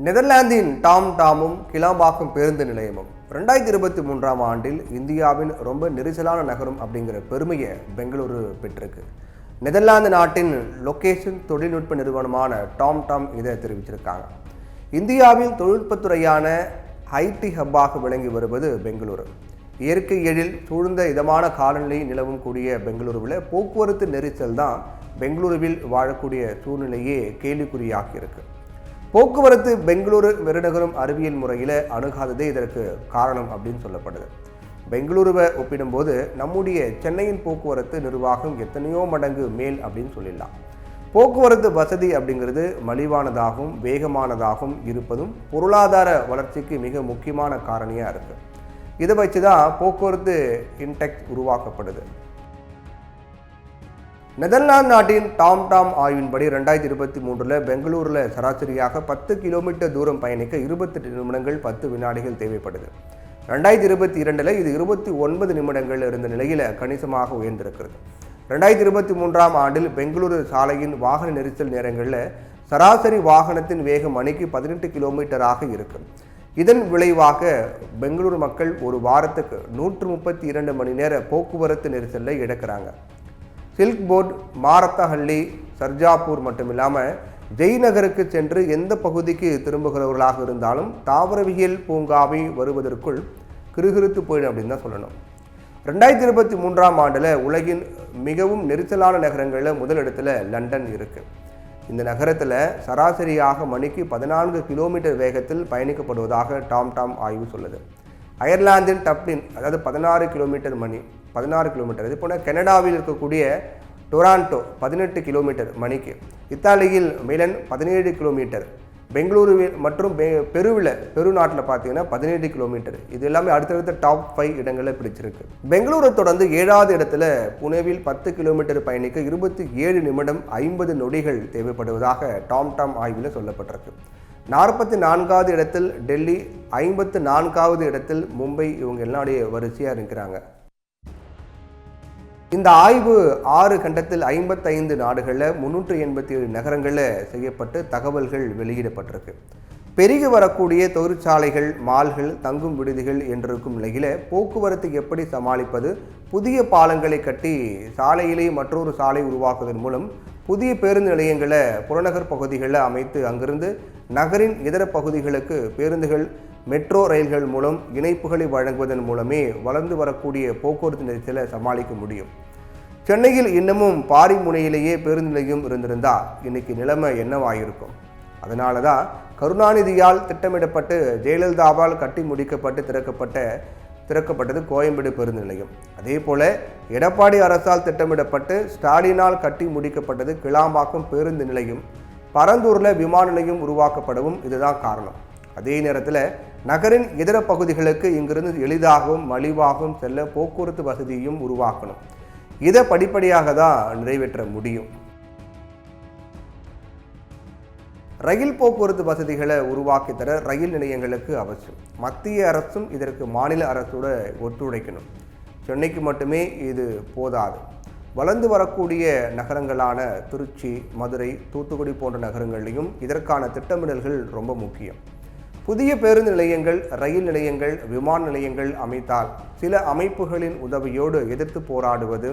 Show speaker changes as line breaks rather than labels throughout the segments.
நெதர்லாந்தின் டாமும் கிளாம்பாக்கம் பேருந்து நிலையமும் 2023ஆம் ஆண்டில் இந்தியாவின் ரொம்ப நெரிசலான நகரம் அப்படிங்கிற பெருமையை பெங்களூரு பெற்றிருக்கு. நெதர்லாந்து நாட்டின் லொகேஷன் தொழில்நுட்ப நிறுவனமான டாம் இதை தெரிவிச்சிருக்காங்க. இந்தியாவில் தொழில்நுட்பத்துறையான ஐடி ஹப்பாக விளங்கி வருவது பெங்களூரு. இயற்கை எழில் சூழ்ந்த இதமான காலநிலை நிலவும் கூடிய பெங்களூருவில் போக்குவரத்து நெரிசல் தான் பெங்களூருவில் வாழக்கூடிய சூழ்நிலையே கேள்விக்குறியாகியிருக்கு. போக்குவரத்து பெங்களூரு பெருநகரம் அறிவியல் முறையில் அணுகாததே இதற்கு காரணம் அப்படின்னு சொல்லப்படுது. பெங்களூருவை ஒப்பிடும்போது நம்முடைய சென்னையின் போக்குவரத்து நிர்வாகம் எத்தனையோ மடங்கு மேல் அப்படின்னு சொல்லிடலாம். போக்குவரத்து வசதி அப்படிங்கிறது மலிவானதாகவும் வேகமானதாகவும் இருப்பதும் பொருளாதார வளர்ச்சிக்கு மிக முக்கியமான காரணியாக இருக்குது. இதை வச்சு தான் போக்குவரத்து இன்டெக்ஸ் உருவாக்கப்படுது. நெதர்லாந்து நாட்டின் டாம் ஆய்வின்படி 2023 பெங்களூரில் சராசரியாக 10 கிலோமீட்டர் தூரம் பயணிக்க 28 நிமிடங்கள் 10 வினாடிகள் தேவைப்படுது. 2022 இது 29 நிமிடங்கள் இருந்த நிலையில் கணிசமாக உயர்ந்திருக்கிறது. 2023ஆம் ஆண்டில் பெங்களூரு சாலையின் வாகன நெரிசல் நேரங்களில் சராசரி வாகனத்தின் வேகம் மணிக்கு 18 கிலோமீட்டராக இருக்கு. இதன் விளைவாக பெங்களூரு மக்கள் ஒரு வாரத்துக்கு 132 மணி நேர போக்குவரத்து நெரிசலில் இழக்கிறாங்க. சில்க் போர்ட், மாரத்தஹள்ளி, சர்ஜாப்பூர் மட்டும் இல்லாமல் ஜெய்நகருக்கு சென்று எந்த பகுதிக்கு திரும்புகிறவர்களாக இருந்தாலும் தாவரவியல் பூங்காவை வருவதற்குள் கிறுகிறுத்து போயிடும் அப்படின்னு தான் சொல்லணும். 2023ஆம் ஆண்டில் உலகின் மிகவும் நெரிசலான நகரங்களில் முதலிடத்தில் லண்டன் இருக்குது. இந்த நகரத்தில் சராசரியாக மணிக்கு 14 கிலோமீட்டர் வேகத்தில் பயணிக்கப்படுவதாக டாம் ஆய்வு சொல்லுது. அயர்லாந்தின் டப்ளின் அதாவது 16 கிலோமீட்டர். இது போல கனடாவில் இருக்கக்கூடிய டொராண்டோ 18 கிலோமீட்டர் மணிக்கு, இத்தாலியில் மிலன் 17 கிலோமீட்டர், பெங்களூருவில் மற்றும் பெரு நாட்டில் பார்த்தீங்கன்னா 17 கிலோமீட்டர். இது எல்லாமே அடுத்தடுத்த டாப் 5 இடங்களில் பிடிச்சிருக்கு. பெங்களூரை தொடர்ந்து 7வது இடத்துல புனேவில் 10 கிலோமீட்டர் பயணிக்க 27 நிமிடம் 50 நொடிகள் தேவைப்படுவதாக டாம் ஆய்வில் சொல்லப்பட்டிருக்கு. 44வது இடத்தில் டெல்லி, 54வது இடத்தில் மும்பை, இவங்க எல்லாருடைய வரிசையாக இருக்கிறாங்க. இந்த ஆய்வு 6 கண்டத்தில் 55 நாடுகளில் 387 நகரங்களில் செய்யப்பட்டு தகவல்கள் வெளியிடப்பட்டிருக்கு. பெருகி வரக்கூடிய தொழிற்சாலைகள், மால்கள், தங்கும் விடுதிகள் என்றிருக்கும் நிலையில் போக்குவரத்து எப்படி சமாளிப்பது, புதிய பாலங்களை கட்டி சாலையிலே மற்றொரு சாலை உருவாக்குவதன் மூலம் புதிய பேருந்து நிலையங்களை புறநகர் பகுதிகளில் அமைத்து அங்கிருந்து நகரின் இதர பகுதிகளுக்கு பேருந்துகள், மெட்ரோ ரயில்கள் மூலம் இணைப்புகளை வழங்குவதன் மூலமே வளர்ந்து வரக்கூடிய போக்குவரத்து நெரிசலை சமாளிக்க முடியும். சென்னையில் இன்னமும் பாரிமுனையிலேயே பேருந்து நிலையம் இருந்திருந்தால் இன்னைக்கு நிலைமை என்னவாயிருக்கும்? அதனால தான் கருணாநிதியால் திட்டமிடப்பட்டு ஜெயலலிதாவால் கட்டி முடிக்கப்பட்டு திறக்கப்பட்டது கோயம்பேடு பேருந்து நிலையம். அதே போல எடப்பாடி அரசால் திட்டமிடப்பட்டு ஸ்டாலினால் கட்டி முடிக்கப்பட்டது கிளாம்பாக்கம் பேருந்து நிலையம். பரந்தூரில் விமான நிலையம் உருவாக்கப்படவும் இதுதான் காரணம். அதே நேரத்தில் நகரின் இதர பகுதிகளுக்கு இங்கிருந்து எளிதாகவும் மலிவாகவும் செல்ல போக்குவரத்து வசதியும் உருவாக்கணும். இதை படிப்படியாக தான் நிறைவேற்ற முடியும். ரயில் போக்குவரத்து வசதிகளை உருவாக்கி தர ரயில் நிலையங்களுக்கு அவசியம். மத்திய அரசும் இதற்கு மாநில அரசோட ஒத்துழைக்கணும். சென்னைக்கு மட்டுமே இது போதாது. வளர்ந்து வரக்கூடிய நகரங்களான திருச்சி, மதுரை, தூத்துக்குடி போன்ற நகரங்களிலும் இதற்கான திட்டமிடல்கள் ரொம்ப முக்கியம். புதிய பேருந்து நிலையங்கள், ரயில் நிலையங்கள், விமான நிலையங்கள் அமைத்தால் சில அமைப்புகளின் உதவியோடு எதிர்த்து போராடுவது,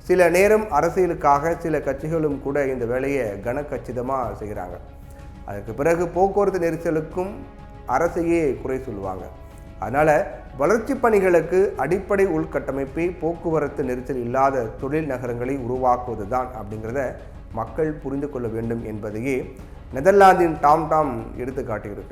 சில நேரம் அரசியலுக்காக சில கட்சிகளும் கூட இந்த வேலையை கனக்கச்சிதமாக செய்கிறாங்க. அதுக்கு பிறகு போக்குவரத்து நெரிசலுக்கும் அரசையே குறை சொல்லுவாங்க. அதனால் வளர்ச்சி பணிகளுக்கு அடிப்படை உள்கட்டமைப்பை போக்குவரத்து நெரிசல் இல்லாத தொழில் நகரங்களை உருவாக்குவது தான் அப்படிங்கிறத மக்கள் புரிந்து கொள்ள வேண்டும் என்பதையே நெதர்லாந்தின் டாம் எடுத்து காட்டியிருக்கு.